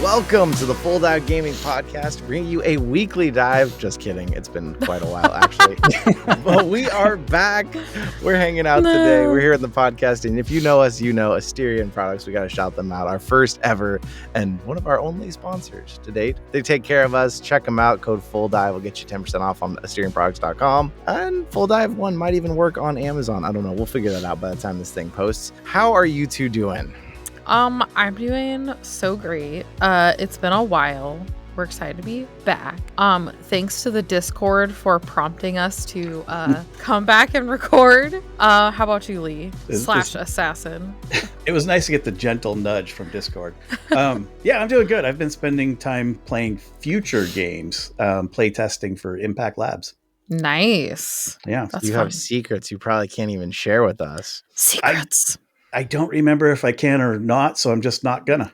Welcome to the Full Dive Gaming Podcast, bringing you a weekly dive. Just kidding. It's been quite a while, actually. But we are back. We're hanging out today. We're here at the podcast. And if you know us, you know Asterion Products. We got to shout them out. Our first ever and one of our only sponsors to date. They take care of us. Check them out. Code Full Dive will get you 10% off on AsterionProducts.com. And Full Dive 1 might even work on Amazon. I don't know. We'll figure that out by the time this thing posts. How are you two doing? I'm doing so great. It's been a while. We're excited to be back. Thanks to the Discord for prompting us to come back and record. How about you, Lee? Slash assassin. It was nice to get the gentle nudge from Discord. Yeah, I'm doing good. I've been spending time playing future games, play testing for Impact Labs. Nice. Yeah. That's you fun. Have secrets you probably can't even share with us. Secrets. I don't remember if I can or not, so I'm just not gonna.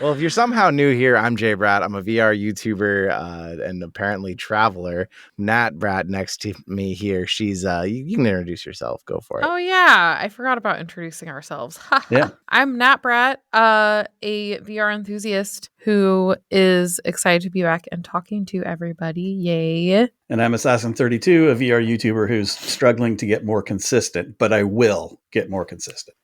Well, if you're somehow new here, I'm JayBratt. I'm a VR YouTuber and apparently traveler. NatBratt next to me here. She's you can introduce yourself. Go for it. Oh yeah, I forgot about introducing ourselves. Yeah, I'm NatBratt, a VR enthusiast who is excited to be back and talking to everybody. Yay! And I'm Assassin32, a VR YouTuber who's struggling to get more consistent, but I will get more consistent.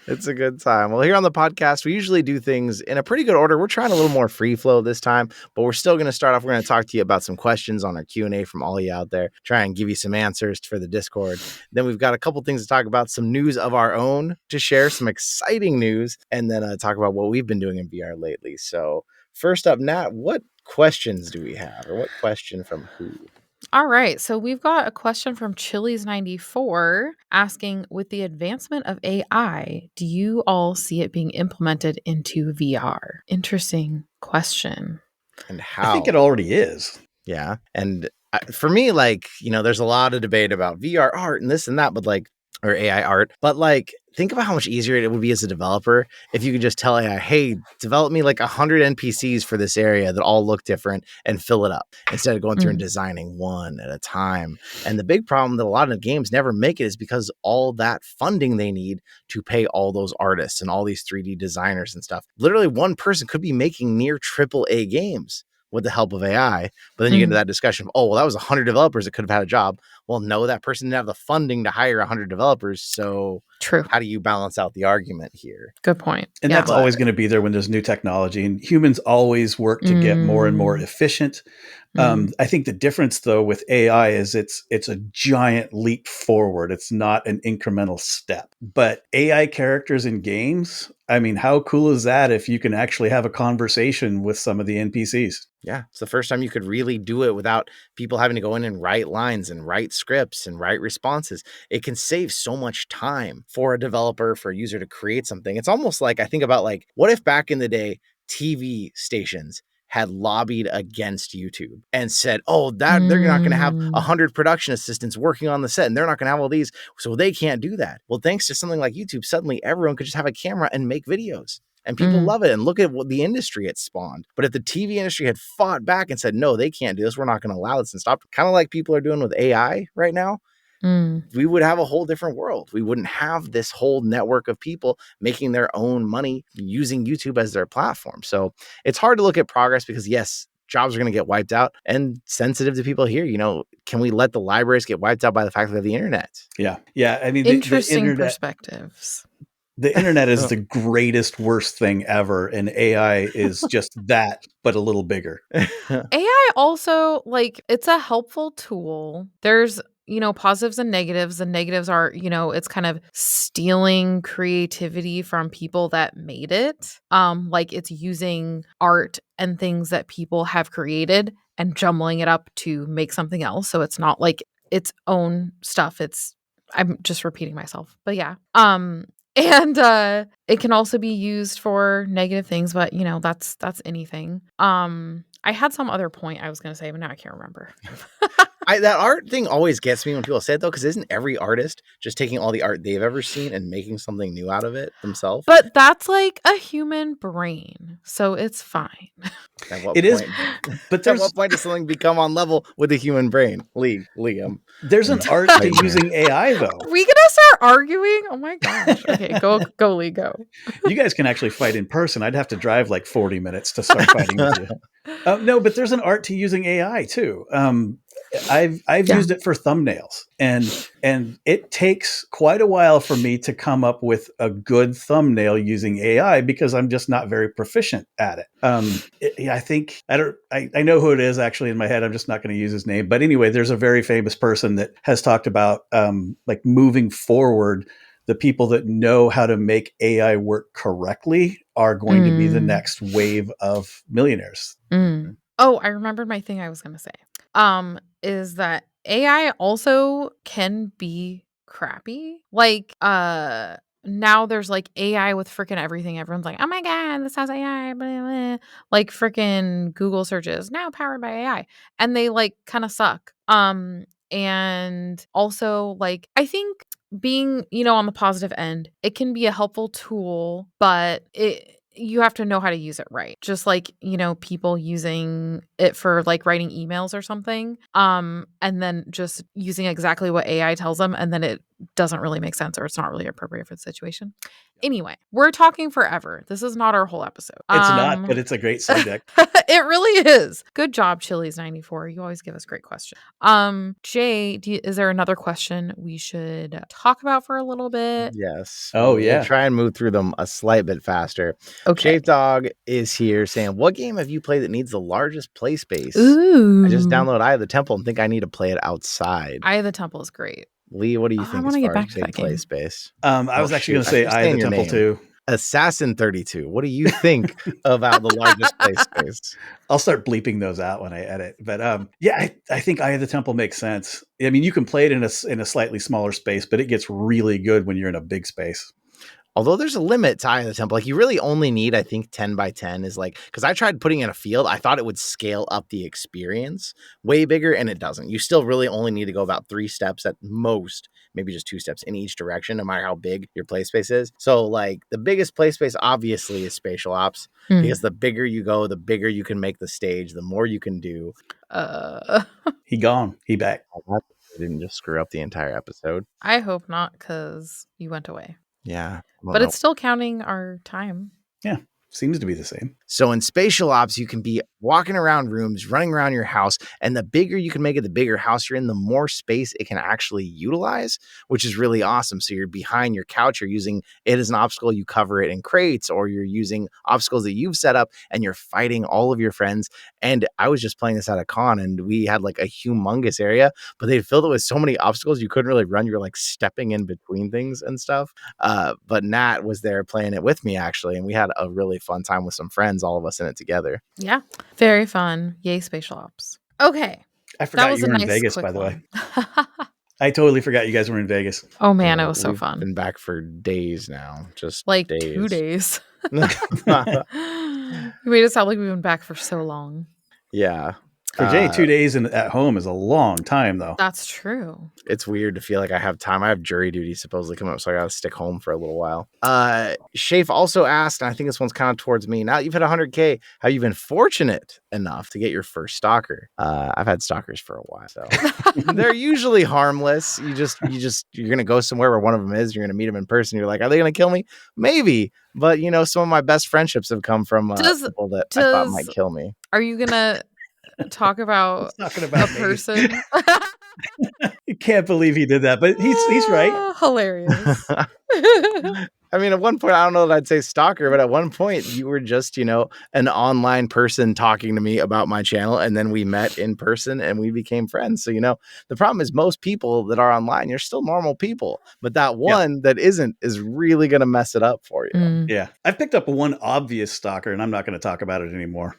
It's a good time. Well, here on the podcast, we usually do things in a pretty good order. We're trying a little more free flow this time, but we're still going to start off. We're going to talk to you about some questions on our Q&A from all you out there, try and give you some answers for the Discord. Then we've got a couple things to talk about, some news of our own to share, some exciting news, and then talk about what we've been doing in VR lately. So first up, Nat, what questions do we have, or what question from who? All right, so we've got a question from Chili's94 asking, with the advancement of AI, do you all see it being implemented into VR? Interesting question. And how? I think it already is. Yeah. And for me, like, you know, there's a lot of debate about VR art and this and that, but like, or AI art, but like, think about how much easier it would be as a developer if you could just tell AI, hey, develop me like 100 NPCs for this area that all look different and fill it up instead of going through and designing one at a time. And the big problem that a lot of games never make it is because all that funding they need to pay all those artists and all these 3D designers and stuff. Literally one person could be making near AAA games with the help of AI. But then you get into that discussion of, oh, well, that was 100 developers that could have had a job. Well, no, that person didn't have the funding to hire 100 developers. So true. How do you balance out the argument here? Good point. And that's always going to be there when there's new technology, and humans always work to get more and more efficient. I think the difference, though, with AI is it's a giant leap forward. It's not an incremental step. But AI characters in games, I mean, how cool is that if you can actually have a conversation with some of the NPCs? Yeah, it's the first time you could really do it without people having to go in and write lines and write scripts and write responses. It can save so much time for a developer, for a user to create something. It's almost like, I think about like, what if back in the day, TV stations had lobbied against YouTube and said, oh, that they're not going to have 100 production assistants working on the set, and they're not going to have all these, so they can't do that. Well, thanks to something like YouTube, suddenly everyone could just have a camera and make videos. And people love it. And look at what the industry it spawned. But if the TV industry had fought back and said, no, they can't do this, we're not going to allow this, and stop, kind of like people are doing with AI right now, we would have a whole different world. We wouldn't have this whole network of people making their own money using YouTube as their platform. So it's hard to look at progress because, yes, jobs are going to get wiped out, and sensitive to people here, you know, can we let the libraries get wiped out by the fact that we have the internet? Yeah. Yeah. I mean, interesting the internet, perspectives. The internet is the greatest, worst thing ever. And AI is just that, but a little bigger. AI also, like, it's a helpful tool. There's, you know, positives and negatives. The negatives are, you know, it's kind of stealing creativity from people that made it. Like it's using art and things that people have created and jumbling it up to make something else. So it's not like its own stuff. I'm just repeating myself, but yeah. And it can also be used for negative things, but you know, that's anything. I had some other point I was going to say, but now I can't remember. That art thing always gets me when people say it, though, because isn't every artist just taking all the art they've ever seen and making something new out of it themselves? But that's like a human brain, so it's fine. At what It is, point? but At what point does something become on level with the human brain? Liam. there's an art to using AI, though. Are we gonna start arguing? Oh my gosh. Okay, go Lee, go. You guys can actually fight in person. I'd have to drive like 40 minutes to start fighting with you. No, but there's an art to using AI too. I've used it for thumbnails, and it takes quite a while for me to come up with a good thumbnail using AI because I'm just not very proficient at it. I know who it is actually in my head. I'm just not going to use his name. But anyway, there's a very famous person that has talked about like moving forward. The people that know how to make AI work correctly are going to be the next wave of millionaires. Oh, I remembered my thing I was going to say. Is that AI also can be crappy. Like, now there's like AI with freaking everything. Everyone's like, oh my God, this has AI. Blah, blah. Like freaking Google searches now powered by AI. And they like kind of suck. And also like, I think being, on the positive end, it can be a helpful tool, but you have to know how to use it right. Just like, people using it for like writing emails or something. And then just using exactly what AI tells them, and then it doesn't really make sense or it's not really appropriate for the situation. Anyway, we're talking forever. This is not our whole episode. It's not, but it's a great subject. It really is. Good job, Chili's94. You always give us great questions. Jay, is there another question we should talk about for a little bit? Yes. Oh, We'll yeah. try and move through them a slight bit faster. Okay. Shave Dog is here saying, what game have you played that needs the largest play space? Ooh. I just downloaded Eye of the Temple and think I need to play it outside. Eye of the Temple is great. Lee, what do you think as far as big play game. space? I was actually going to say Eye of the Temple too. Assassin 32. What do you think about the largest play space? I'll start bleeping those out when I edit. But I think Eye of the Temple makes sense. I mean, you can play it in a slightly smaller space, but it gets really good when you're in a big space. Although there's a limit to Eye of the Temple. Like you really only need, I think 10 by 10 is like, because I tried putting in a field, I thought it would scale up the experience way bigger, and it doesn't. You still really only need to go about 3 steps at most, maybe just 2 steps in each direction, no matter how big your play space is. So like the biggest play space obviously is spatial ops, because the bigger you go, the bigger you can make the stage, the more you can do. He gone. He back. I didn't just screw up the entire episode. I hope not, because you went away. Yeah. But it's still counting our time. Yeah. Seems to be the same. So in spatial ops, you can be walking around rooms, running around your house, and the bigger you can make it, the bigger house you're in, the more space it can actually utilize, which is really awesome. So you're behind your couch, you're using it as an obstacle, you cover it in crates, or you're using obstacles that you've set up, and you're fighting all of your friends. And I was just playing this at a con, and we had like a humongous area, but they filled it with so many obstacles you couldn't really run. You were like stepping in between things and stuff. But Nat was there playing it with me, actually, and we had a really fun time with some friends, all of us in it together. Yeah, very fun. Yay, spatial ops. Okay. I forgot you were in Vegas, by the way. I totally forgot you guys were in Vegas. Oh man, it was so fun. Been back for days now, just like days. 2 days. We made it sound like we've been back for so long. Yeah. For Jay, 2 days at home is a long time, though. That's true. It's weird to feel like I have time. I have jury duty supposedly coming up, so I got to stick home for a little while. Shafe also asked, and I think this one's kind of towards me. Now that you've hit 100K, have you been fortunate enough to get your first stalker? I've had stalkers for a while, so they're usually harmless. You're gonna go somewhere where one of them is. You're gonna meet them in person. You're like, are they gonna kill me? Maybe, but some of my best friendships have come from people that I thought might kill me. Are you gonna talk about a person? You can't believe he did that, but he's right. Hilarious. I mean, at one point, I don't know that I'd say stalker, but at one point you were just, an online person talking to me about my channel. And then we met in person and we became friends. So, the problem is most people that are online, you're still normal people, but that one that isn't is really going to mess it up for you. Yeah. I've picked up one obvious stalker and I'm not going to talk about it anymore.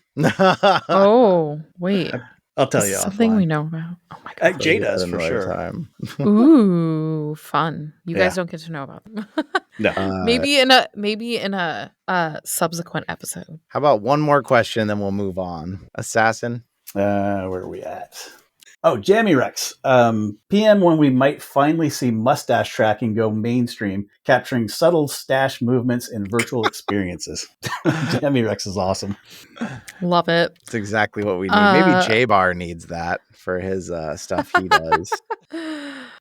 Oh, wait. I'll tell you something offline. we know about. Oh my God. Jay does for sure. Ooh, fun. You guys don't get to know about them. No. Maybe in a subsequent episode. How about one more question, then we'll move on. Assassin. Where are we at? Oh, JammyRex. PM when we might finally see mustache tracking go mainstream, capturing subtle stash movements in virtual experiences. JammyRex is awesome. Love it. It's exactly what we need. Maybe JayBratt needs that for his stuff he does.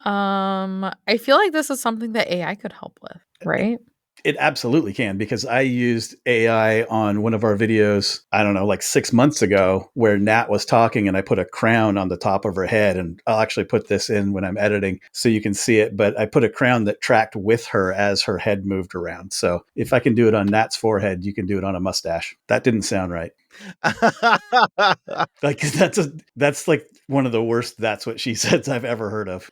I feel like this is something that AI could help with, right? It absolutely can, because I used AI on one of our videos, I don't know, like 6 months ago, where Nat was talking and I put a crown on the top of her head. And I'll actually put this in when I'm editing so you can see it. But I put a crown that tracked with her as her head moved around. So if I can do it on Nat's forehead, you can do it on a mustache. That didn't sound right. Like that's like one of the worst "that's what she said" I've ever heard of.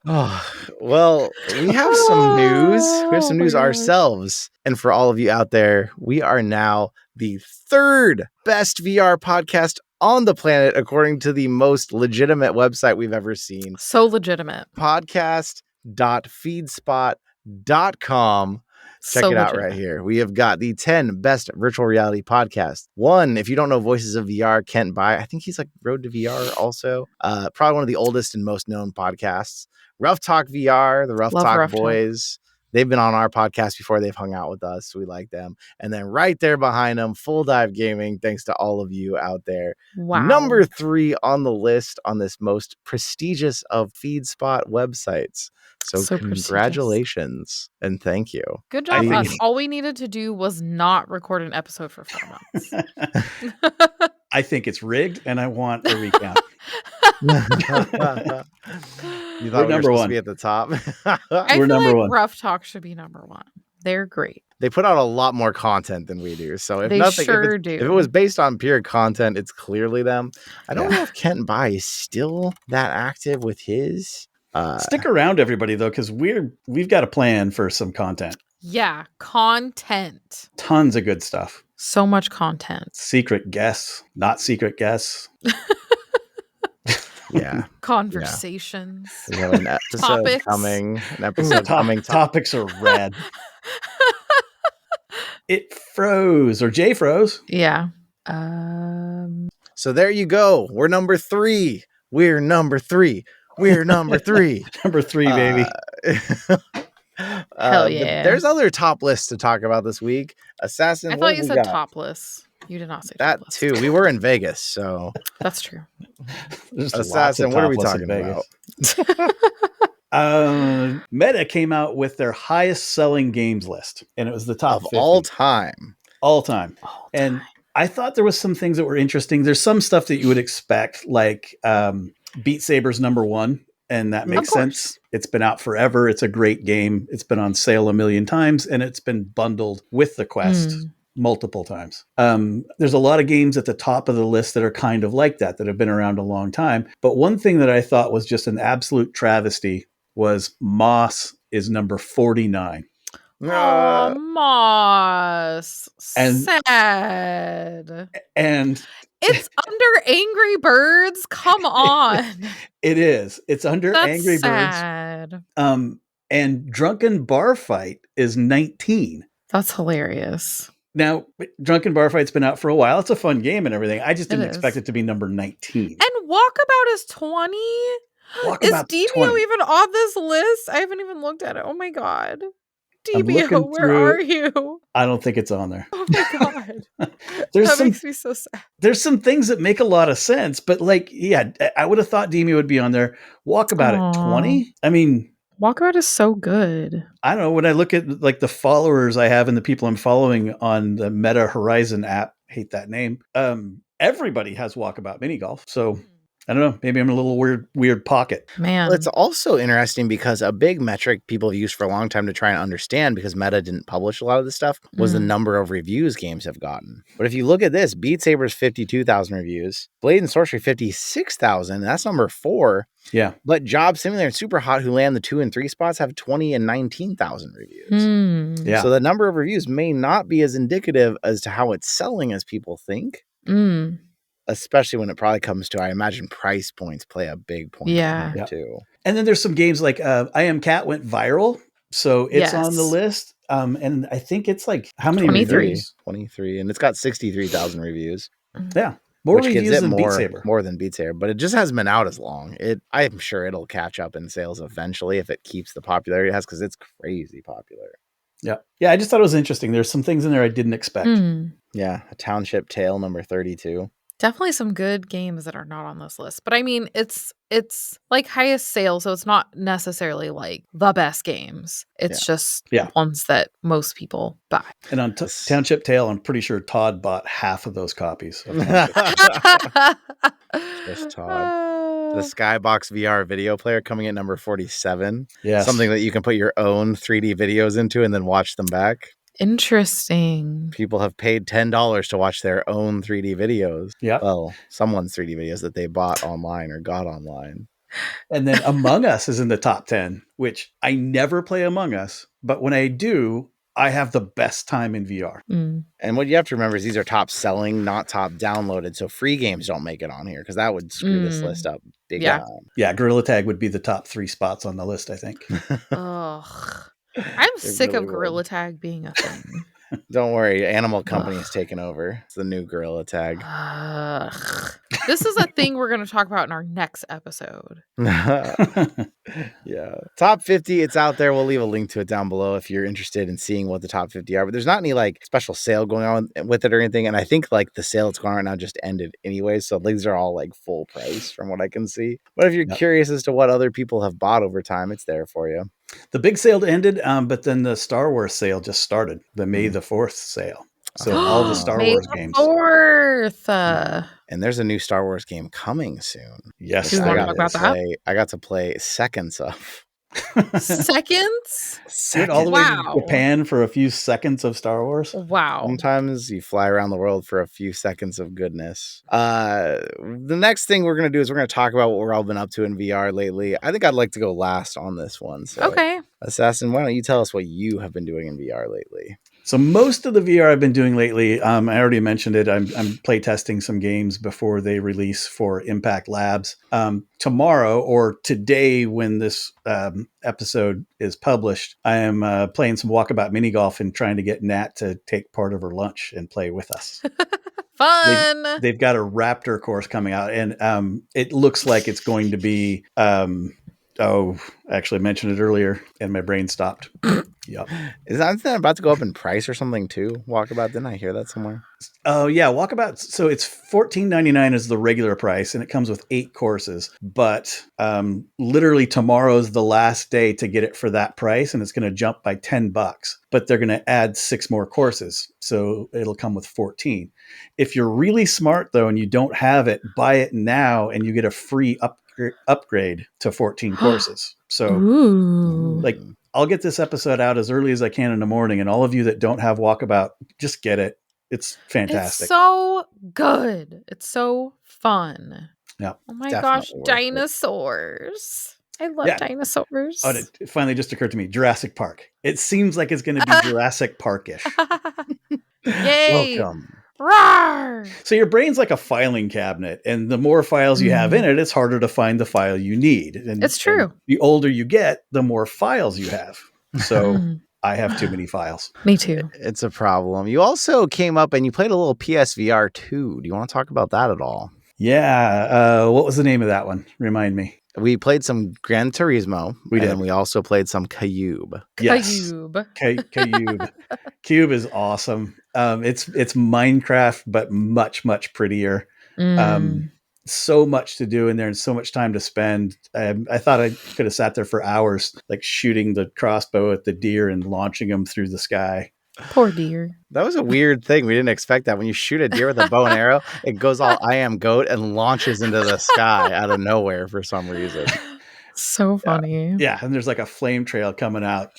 Oh, well, we have some news. We have some Oh my news gosh. ourselves. And for all of you out there, we are now the third best VR podcast on the planet, according to the most legitimate website we've ever seen. So legitimate. Podcast.feedspot.com. Check So it out legitimate. right here. We have got the 10 best virtual reality podcasts. One, if you don't know Voices of VR, Kent By. I think he's like Road to VR also. Probably one of the oldest and most known podcasts. Rough Talk VR, the Rough Love Talk Rough Talk. boys. They've been on our podcast before. They've hung out with us. We like them. And then right there behind them, Full Dive Gaming. Thanks to all of you out there. Wow. Number 3 on the list on this most prestigious of FeedSpot websites. So congratulations and thank you. Good job, us. All we needed to do was not record an episode for 4 months. I think it's rigged, and I want a recount. You thought we were number supposed one. to be at the top. I We're feel number like one. Rough Talk should be number 1. They're great. They put out a lot more content than we do. So if They nothing, sure if do. it was based on pure content, it's clearly them. I don't know if Kent By is still that active with his. Stick around, everybody, though, because we've got a plan for some content. Yeah, content. Tons of good stuff. So much content. Secret guests, not secret guests. Yeah. Conversations. We have an episode Topics. coming. An episode coming. Topics are rad. It froze, or Jay froze. Yeah. So there you go. We're number 3. We're number 3. We're number 3. Number 3, baby. Hell yeah. There's other top lists to talk about this week. Assassin. I thought you said topless. You did not say that topless. too. We were in Vegas, so that's true. Assassin, what are we talking about? Meta came out with their highest selling games list, and it was the top of 50. all time. And I thought there was some things that were interesting. There's some stuff that you would expect, like Beat Saber's number 1, and that makes sense. It's been out forever. It's a great game. It's been on sale a million times, and it's been bundled with the Quest multiple times. There's a lot of games at the top of the list that are kind of like that have been around a long time. But one thing that I thought was just an absolute travesty was Moss is number 49. Oh, Moss. Sad. And it's under Angry Birds. Come on. It is. It's under That's Angry sad. Birds. And Drunken Bar Fight is 19. That's hilarious. Now, Drunken Bar Fight's been out for a while. It's a fun game and everything. I just didn't expect it to be number 19. And Walkabout is 20? Is Demio even on this list? I haven't even looked at it. Oh my God. Demio, where are you? I don't think it's on there. Oh my God. That makes me so sad. There's some things that make a lot of sense, but like, yeah, I would have thought Demio would be on there. Walkabout at 20? I mean... Walkabout is so good. I don't know. When I look at like the followers I have and the people I'm following on the Meta Horizon app, hate that name. Everybody has Walkabout mini golf. So I don't know. Maybe I'm in a little weird pocket. Man. Well, it's also interesting because a big metric people have used for a long time to try and understand, because Meta didn't publish a lot of this stuff, was the number of reviews games have gotten. But if you look at this, Beat Saber's 52,000 reviews, Blade and Sorcery 56,000. That's number 4. Yeah. But Job Simulator and Super Hot, who land the 2 and 3 spots, have 20 and 19,000 reviews. Yeah. So the number of reviews may not be as indicative as to how it's selling as people think. Especially when it probably comes to, I imagine, price points play a big point too. And then there's some games like I Am Cat went viral, so it's on the list. And I think it's like how many 23. reviews? 23, and it's got 63,000 reviews. Yeah. More which gives reviews it than Beat Saber. more than Beat Saber, but it just hasn't been out as long. I'm sure it'll catch up in sales eventually if it keeps the popularity it has, because it's crazy popular. Yeah. Yeah, I just thought it was interesting. There's some things in there I didn't expect. Yeah, a Township Tale number 32. Definitely some good games that are not on this list. But I mean, it's like highest sale, so it's not necessarily like the best games. It's just ones that most people buy. And on Township Tale, I'm pretty sure Todd bought half of those copies. Of Just Todd. The Skybox VR video player coming at number 47. Yes. Something that you can put your own 3D videos into and then watch them back. Interesting. People have paid $10 to watch their own 3D videos. Yeah. Well, someone's 3D videos that they bought online or got online. And then Among Us is in the top 10, which I never play Among Us, but when I do, I have the best time in VR. And what you have to remember is these are top selling, not top downloaded. So free games don't make it on here because that would screw this list up big time. Yeah, Gorilla Tag would be the top 3 spots on the list, I think. Ugh. I'm sick of Gorilla Tag being a thing. Don't worry, Animal Company is taking over. It's the new Gorilla Tag. This is a thing we're going to talk about in our next episode. Yeah. Top 50, it's out there. We'll leave a link to it down below if you're interested in seeing what the top 50 are. But there's not any like special sale going on with it or anything. And I think like the sale that's going on right now just ended anyway. So these are all like full price from what I can see. But if you're curious as to what other people have bought over time, it's there for you. The big sale ended, but then the Star Wars sale just started, the May the 4th sale. So all the Star Wars games. May the 4th. And there's a new Star Wars game coming soon. Yes. Do you want to talk about that? I got to play seconds of. Seconds? Went all the way to Japan for a few seconds of Star Wars. Wow. Sometimes you fly around the world for a few seconds of goodness. The next thing we're going to do is we're going to talk about what we're all been up to in VR lately. I think I'd like to go last on this one. So, okay. Assassin, why don't you tell us what you have been doing in VR lately? So most of the VR I've been doing lately, I already mentioned it. I'm play testing some games before they release for Impact Labs. Tomorrow or today, when this episode is published, I am playing some walkabout mini golf and trying to get Nat to take part of her lunch and play with us. Fun. They've got a Raptor course coming out, and it looks like it's going to be. Actually, I mentioned it earlier, and my brain stopped. Yep. Isn't that about to go up in price or something too? Walkabout, didn't I hear that somewhere? Oh yeah, Walkabout. So it's $14.99 is the regular price, and it comes with 8 courses. But literally tomorrow's the last day to get it for that price, and it's going to jump by $10. But they're going to add 6 more courses, so it'll come with 14. If you're really smart though, and you don't have it, buy it now, and you get a free upgrade to 14 courses. So, like, I'll get this episode out as early as I can in the morning, and all of you that don't have Walkabout, just get it. It's fantastic. It's so good. It's so fun. Yeah. Oh my gosh, dinosaurs. I love dinosaurs. Oh, it finally just occurred to me. Jurassic Park. It seems like it's going to be Jurassic Park-ish. Yay. Welcome. Roar! So your brain's like a filing cabinet, and the more files you have in it, it's harder to find the file you need. And it's true. And the older you get, the more files you have. So I have too many files. Me too. It's a problem. You also came up and you played a little PSVR 2. Do you want to talk about that at all? Yeah. What was the name of that one? Remind me. We played some Gran Turismo. We did. And we also played some Cube. Yes. Cube. Cube is awesome. It's Minecraft, but much, much prettier. So much to do in there and so much time to spend. I thought I could have sat there for hours, like shooting the crossbow at the deer and launching them through the sky. Poor deer. That was a weird thing. We didn't expect that. When you shoot a deer with a bow and arrow, it goes all I am goat and launches into the sky out of nowhere for some reason. So funny. Yeah. And there's like a flame trail coming out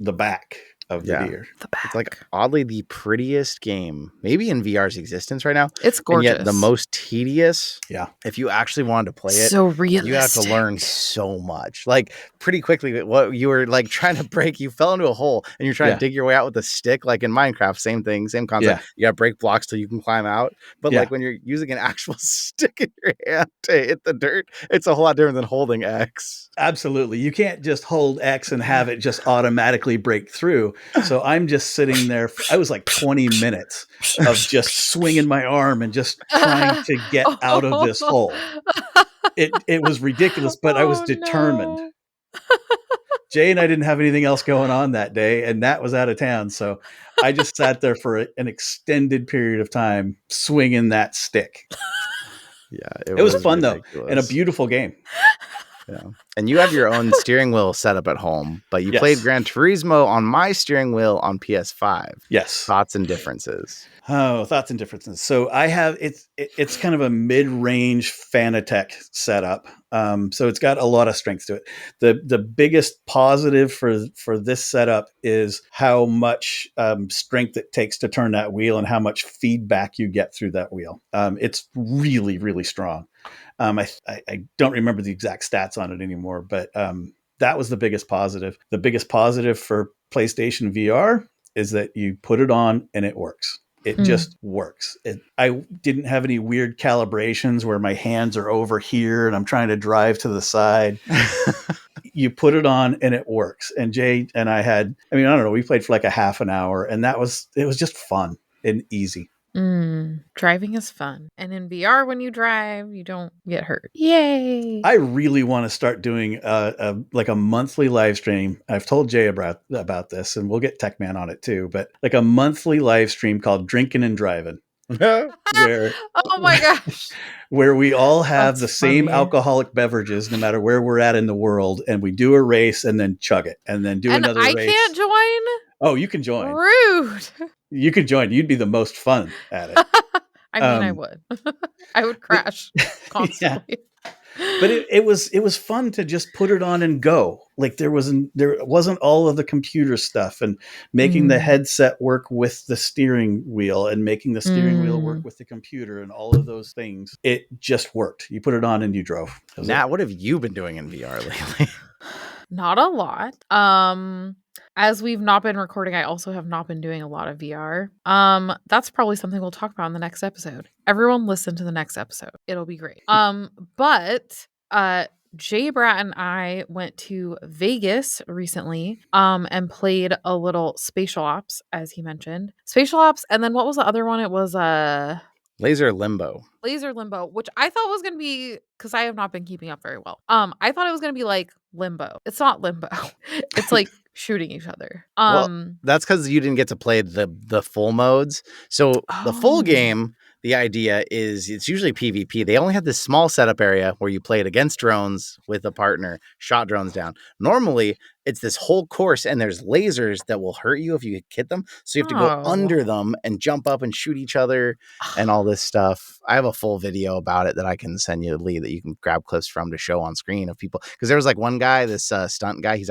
the back of the deer. It's like oddly the prettiest game, maybe in VR's existence right now. It's gorgeous. And yet the most tedious. Yeah. If you actually wanted to play it, so realistic. You have to learn so much. Like pretty quickly, what you were like trying to break, you fell into a hole and you're trying to dig your way out with a stick. Like in Minecraft, same thing, same concept. Yeah. You got to break blocks till you can climb out. But like when you're using an actual stick in your hand to hit the dirt, it's a whole lot different than holding X. Absolutely. You can't just hold X and have it just automatically break through. So I'm just sitting there. I was like 20 minutes of just swinging my arm and just trying to get out of this hole. It was ridiculous, but I was Oh, determined. no. Jay and I didn't have anything else going on that day, and Nat was out of town. So I just sat there for an extended period of time swinging that stick. Yeah, It was fun, ridiculous. though, and a beautiful game. Yeah. And you have your own steering wheel setup at home, but you played Gran Turismo on my steering wheel on PS5. Yes. Thoughts and differences. Oh, thoughts and differences. So I have it's kind of a mid-range Fanatec setup. So it's got a lot of strength to it. The biggest positive for this setup is how much strength it takes to turn that wheel and how much feedback you get through that wheel. It's really, really strong. I don't remember the exact stats on it anymore, but that was the biggest positive. The biggest positive for PlayStation VR is that you put it on and it works. It just works. I didn't have any weird calibrations where my hands are over here and I'm trying to drive to the side. You put it on and it works. And Jay and I don't know, we played for like a half an hour, and it was just fun and easy. Driving is fun. And in VR, when you drive, you don't get hurt. Yay. I really want to start doing a monthly live stream. I've told Jay about this, and we'll get Tech Man on it too, but like a monthly live stream called Drinking and Driving. Where, oh my gosh. Where we all have the same alcoholic beverages no matter where we're at in the world, and we do a race and then chug it and then do another race. I can't join? Oh, you can join. Rude. You could join. You'd be the most fun at it. I would. I would crash constantly. Yeah. But it was fun to just put it on and go. Like there wasn't all of the computer stuff and making the headset work with the steering wheel and making the steering wheel work with the computer and all of those things. It just worked. You put it on and you drove. Nat, what have you been doing in VR lately? Not a lot. As we've not been recording, I also have not been doing a lot of VR. That's probably something we'll talk about in the next episode. Everyone listen to the next episode. It'll be great. But JayBratt and I went to Vegas recently and played a little Spatial Ops, as he mentioned. Spatial Ops, and then what was the other one? It was Laser Limbo, which I thought was going to be, because I have not been keeping up very well. I thought it was going to be like Limbo. It's not Limbo. It's like shooting each other. Well, that's because you didn't get to play the full modes. So the full game, the idea is it's usually PvP. They only have this small setup area where you play it against drones with a partner, shot drones down. Normally, it's this whole course, and there's lasers that will hurt you if you hit them. So you have to go under them and jump up and shoot each other and all this stuff. I have a full video about it that I can send you, Lee, that you can grab clips from to show on screen of people. Because there was like one guy, this stunt guy, he's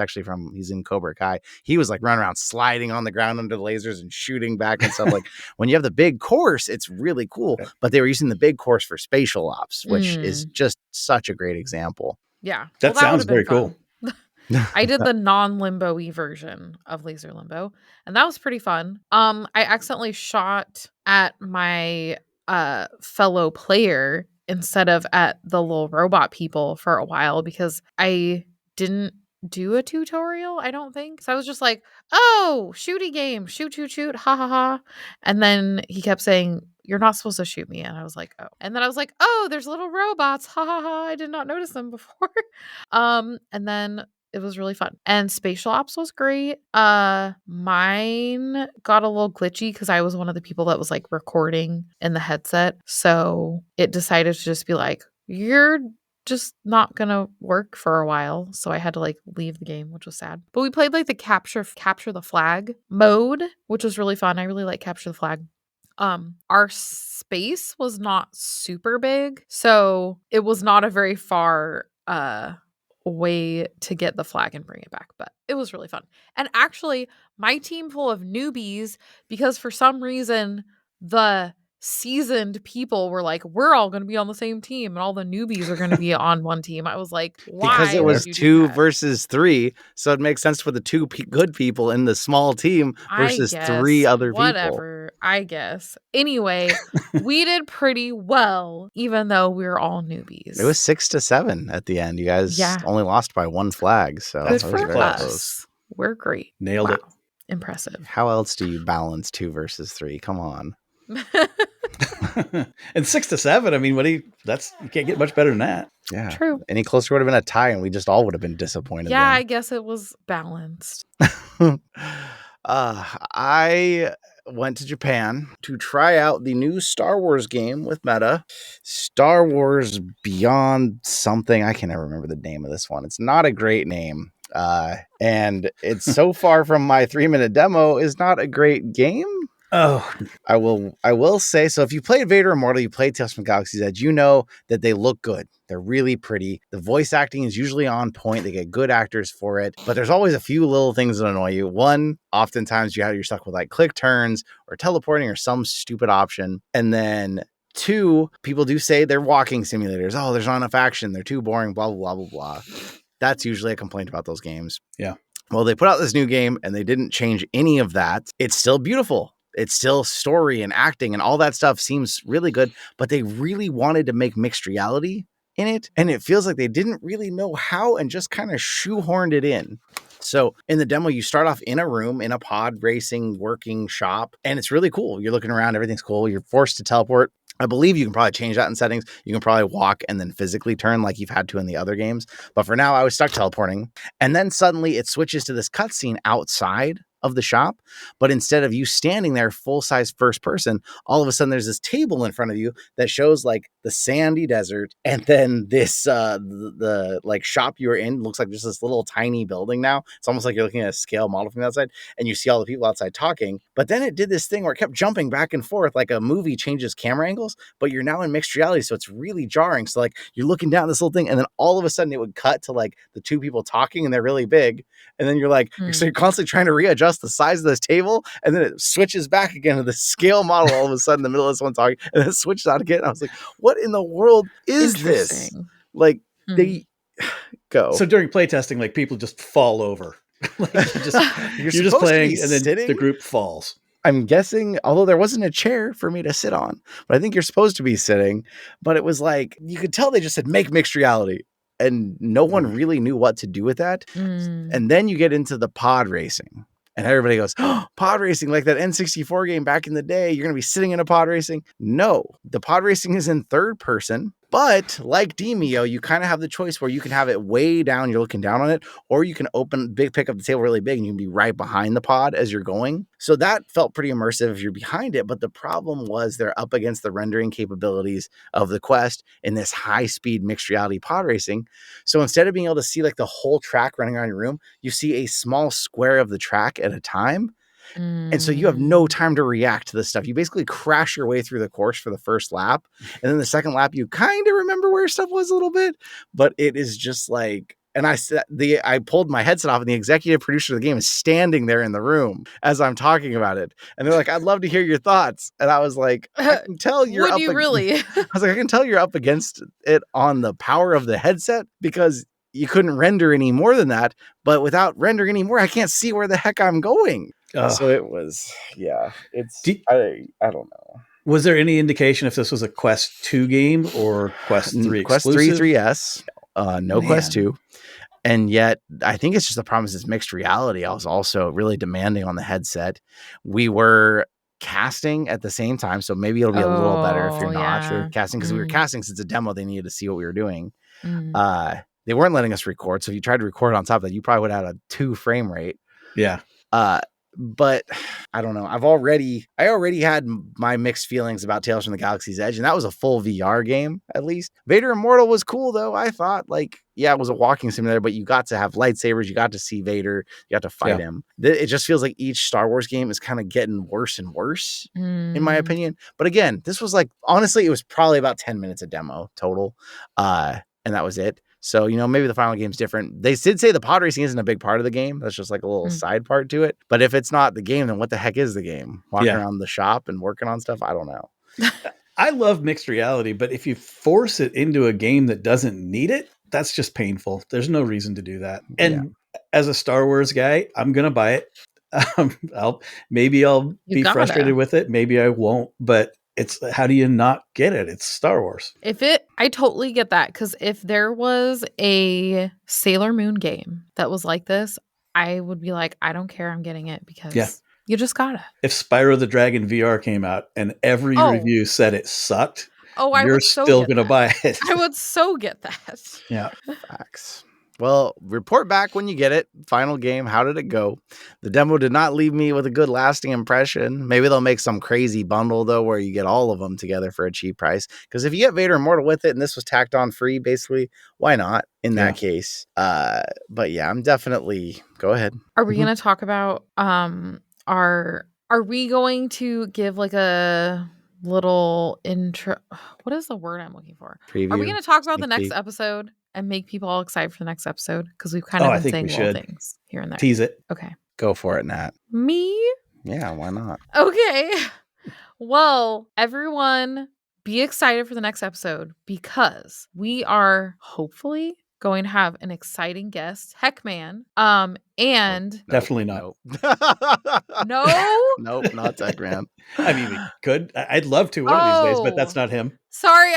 in Cobra Kai. He was like running around sliding on the ground under the lasers and shooting back and stuff. Like when you have the big course, it's really cool. Okay. But they were using the big course for Spatial Ops, which is just such a great example. Yeah. That sounds very cool. I did the non-limbo-y version of Laser Limbo, and that was pretty fun. I accidentally shot at my fellow player instead of at the little robot people for a while because I didn't do a tutorial, I don't think. So I was just like, oh, shooty game, shoot, ha ha ha. And then he kept saying, you're not supposed to shoot me. And I was like, oh. And then I was like, oh, there's little robots, ha ha ha. I did not notice them before. And then it was really fun. And Spatial Ops was great. Mine got a little glitchy because I was one of the people that was like recording in the headset. So it decided to just be like, you're just not gonna work for a while. So I had to like leave the game, which was sad. But we played like the capture the flag mode, which was really fun. I really like capture the flag. Our space was not super big, so it was not a very far way to get the flag and bring it back, but it was really fun. And actually, my team full of newbies, because for some reason the seasoned people were like, we're all going to be on the same team and all the newbies are going to be on one team. I was like, why? Because it was 2 versus 3, so it makes sense for the 2 good people in the small team versus 3 other people. Whatever, I guess. Anyway, we did pretty well, even though we were all newbies. It was 6-7 at the end. You guys only lost by 1 flag, so good for us. Close. We're great. Nailed it. impressive. How else do you balance 2 versus 3? Come on. And 6 to 7, I mean, you can't get much better than that. Yeah. True. Any closer would have been a tie, and we just all would have been disappointed. Yeah, I then. guess it was balanced. I went to Japan to try out the new Star Wars game with Meta, Star Wars Beyond something. I can never remember the name of this one. It's not a great name. And it's so far from my 3-minute demo is not a great game. Oh, I will say, so if you played Vader Immortal, you played Tales from Galaxy's Edge, you know that they look good. They're really pretty. The voice acting is usually on point. They get good actors for it, but there's always a few little things that annoy you. One, oftentimes you're stuck with like click turns or teleporting or some stupid option. And then 2, people do say they're walking simulators. Oh, there's not enough action. They're too boring, blah, blah, blah, blah, blah. That's usually a complaint about those games. Yeah. Well, they put out this new game and they didn't change any of that. It's still beautiful. It's still story and acting and all that stuff seems really good, but they really wanted to make mixed reality in it. And it feels like they didn't really know how and just kind of shoehorned it in. So in the demo, you start off in a room in a pod racing working shop, and it's really cool. You're looking around, everything's cool. You're forced to teleport. I believe you can probably change that in settings. You can probably walk and then physically turn like you've had to in the other games. But for now, I was stuck teleporting. And then suddenly it switches to this cutscene outside of the shop. But instead of you standing there full-size first person, all of a sudden there's this table in front of you that shows like the sandy desert. And then this, the like shop you were in looks like just this little tiny building now. It's almost like you're looking at a scale model from the outside and you see all the people outside talking. But then it did this thing where it kept jumping back and forth like a movie changes camera angles, but you're now in mixed reality. So it's really jarring. So like you're looking down this little thing and then all of a sudden it would cut to like the 2 people talking and they're really big. And then you're like, so you're constantly trying to readjust the size of this table, and then it switches back again to the scale model all of a sudden in the middle of this one talking, and then it switches out again. I was like, what in the world is this? Like, they go. So during playtesting, like people just fall over. Like you're just playing, and then the group falls. I'm guessing, although there wasn't a chair for me to sit on, but I think you're supposed to be sitting. But it was like, you could tell they just said, make mixed reality. And no one really knew what to do with that. And then you get into the pod racing. And everybody goes, oh, pod racing, like that N64 game back in the day. You're going to be sitting in a pod racing. No, the pod racing is in third person. But like Demio, you kind of have the choice where you can have it way down, you're looking down on it, or you can pick up the table really big and you can be right behind the pod as you're going. So that felt pretty immersive if you're behind it. But the problem was they're up against the rendering capabilities of the Quest in this high-speed mixed reality pod racing. So instead of being able to see like the whole track running around your room, you see a small square of the track at a time. And so you have no time to react to this stuff. You basically crash your way through the course for the first lap. And then the second lap, you kind of remember where stuff was a little bit, but it is just like, and I pulled my headset off and the executive producer of the game is standing there in the room as I'm talking about it. And they're like, I'd love to hear your thoughts. And I was like, I can tell you're Would you really? I was like, I can tell you're up against it on the power of the headset because you couldn't render any more than that. But without rendering any more, I can't see where the heck I'm going. So it was, yeah, it's, I don't know. Was there any indication if this was a Quest 2 game or Quest 3 Quest exclusive? 3, 3S, no Quest 2. And yet, I think it's just the problem is it's mixed reality. I was also really demanding on the headset. We were casting at the same time, so maybe it'll be a little better if you're not. If you're casting, because we were casting since it's a demo, they needed to see what we were doing. They weren't letting us record, so if you tried to record on top of that, you probably would have had a 2 frame rate. Yeah. But I don't know. I already had my mixed feelings about Tales from the Galaxy's Edge, and that was a full VR game, at least. Vader Immortal was cool, though. I thought, like, yeah, it was a walking simulator, but you got to have lightsabers. You got to see Vader. You got to fight him. It just feels like each Star Wars game is kind of getting worse and worse, in my opinion. But again, this was like, honestly, it was probably about 10 minutes of demo total. And that was it. So, maybe the final game's different. They did say the pod racing isn't a big part of the game. That's just like a little side part to it. But if it's not the game, then what the heck is the game? Walking around the shop and working on stuff? I don't know. I love mixed reality, but if you force it into a game that doesn't need it, that's just painful. There's no reason to do that. And as a Star Wars guy, I'm going to buy it. I'll be frustrated with it. Maybe I won't, but it's how do you not get it? It's Star Wars. I totally get that. Because if there was a Sailor Moon game that was like this, I would be like, I don't care, I'm getting it because Yeah. you just gotta. If Spyro the Dragon VR came out and every review said it sucked, I you're would so still get going to that. buy it. I would so get that. Yeah. Facts. Well, report back when you get it. Final game, how did it go? The demo did not leave me with a good lasting impression. Maybe they'll make some crazy bundle, though, where you get all of them together for a cheap price. Because if you get Vader Immortal with it and this was tacked on free, basically, why not in that case? But yeah, I'm definitely... Go ahead. Are we going to talk about... Are we going to give like a little intro? What is the word I'm looking for? Preview, are we going to talk about the sneak next peek. episode and make people all excited for the next episode? Because we've kind of been saying little things here and there. Tease it. Okay. Go for it, Nat. Me? Yeah, why not? Okay. Well, everyone be excited for the next episode because we are hopefully going to have an exciting guest, Heckman. And definitely not. No? Nope, not Techman. I mean, we could. I'd love to one of these days, but that's not him. Sorry,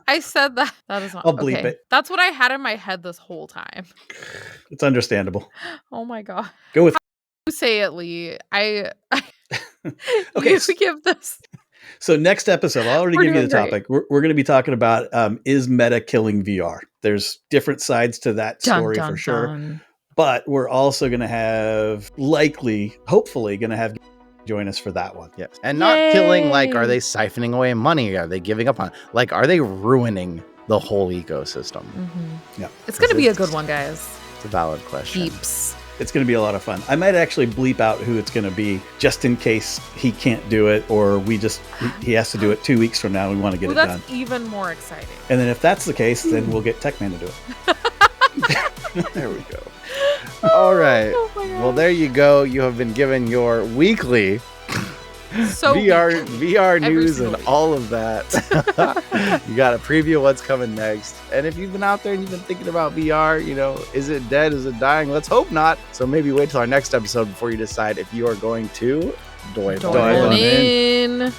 I said that. That is not. I'll bleep it. That's what I had in my head this whole time. It's understandable. Oh my god. Go with. You say it, Lee. Okay. You give this. So next episode, I'll already give you the topic. We're going to be talking about is meta killing VR. There's different sides to that story for sure. But we're also going to have hopefully going to have join us for that one. Yes. And not killing, like, are they siphoning away money? Are they giving up on, like, are they ruining the whole ecosystem? Yeah. It's going to be a good one, guys. It's a valid question. Peeps. It's going to be a lot of fun. I might actually bleep out who it's going to be just in case he can't do it or he has to do it 2 weeks from now. We want to get it done. That's even more exciting. And then if that's the case, then we'll get Techman to do it. There we go. All right. Well, there you go. You have been given your weekly VR news and all of that. You got a preview of what's coming next. And if you've been out there and you've been thinking about VR, is it dead? Is it dying? Let's hope not. So maybe wait till our next episode before you decide if you are going to dive on in.